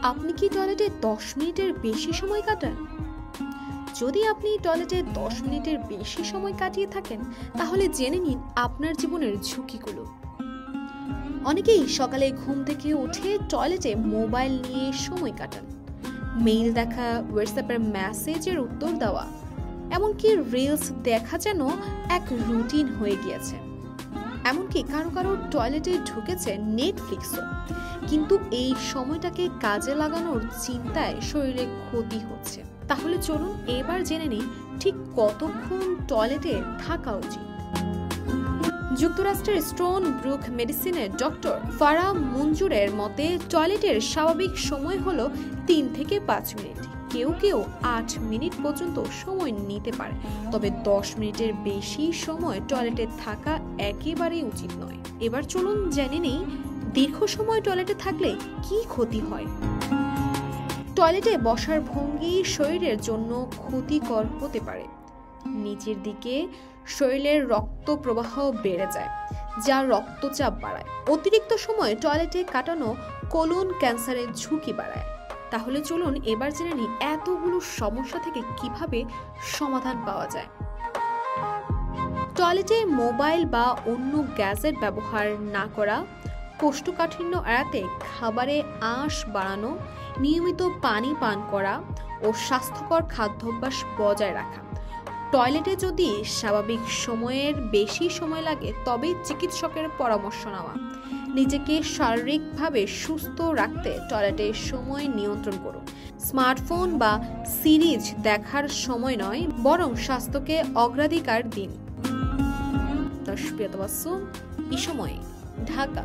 আপনি কি টয়লেটে 10 মিনিটের বেশি সময় কাটান? যদি আপনি টয়লেটে 10 মিনিটের বেশি সময় কাটিয়ে থাকেন, তাহলে জেনে নিন আপনার জীবনের ঝুঁকিগুলো। অনেকেই সকালে ঘুম থেকে উঠে টয়লেটে মোবাইল নিয়ে সময় কাটান। মেইল দেখা, হোয়াটসঅ্যাপের মেসেজের উত্তর দেওয়া, এমনকি রিলস দেখা যেন এক রুটিন হয়ে গিয়েছে। এমনকি কারো কারো টয়লেটে ঢুকেছে নেটফ্লিক্সও। কিন্তু এই সময়টাকে কাজে লাগানোর চিন্তায় শরীরে ক্ষতি হচ্ছে। তাহলে চলুন এবার জেনে নিই ঠিক কতক্ষণ টয়লেটে থাকা উচিত। যুক্তরাষ্ট্রের স্টোন ব্রুক মেডিসিনের ডক্টর ফারাহ মঞ্জুরের মতে টয়লেটের স্বাভাবিক সময় হলো 3 থেকে 5 মিনিট। কেউ কেউ 8 মিনিট পর্যন্ত সময় নিতে পারে, তবে 10 মিনিটের বেশি সময় টয়লেটে থাকা একেবারেই উচিত নয়। এবার চলুন জেনে নেই দীর্ঘ সময় টয়লেটে থাকলে কি ক্ষতি হয়। টয়লেটে বসার ভঙ্গি শরীরের জন্য ক্ষতিকর হতে পারে। নিচের দিকে শরীরের রক্ত প্রবাহ বেড়ে যায়, যা রক্তচাপ বাড়ায়। অতিরিক্ত সময় টয়লেটে কাটানো কোলন ক্যান্সারের ঝুঁকি বাড়ায়। তাহলে চলুন এবার জেনে নিই এতগুলো সমস্যা থেকে কিভাবে সমাধান পাওয়া যায়। টয়লেটে মোবাইল বা অন্য গ্যাজেট ব্যবহার না করা, কোষ্ঠকাঠিন্য এড়াতে খাবারে আঁশ বাড়ানো, নিয়মিত পানি পান করা ও স্বাস্থ্যকর খাদ্যাভ্যাস বজায় রাখা। টয়লেটে যদি স্বাভাবিক সময়ের বেশি সময় লাগে, তবে চিকিৎসকের পরামর্শ নেওয়া। নিজেকে শারীরিকভাবে সুস্থ রাখতে টয়লেটের সময় নিয়ন্ত্রণ করুন। স্মার্টফোন বা সিরিজ দেখার সময় নয়, বরং স্বাস্থ্যকে অগ্রাধিকার দিন। দর্শক, এই সময়ে ঢাকা।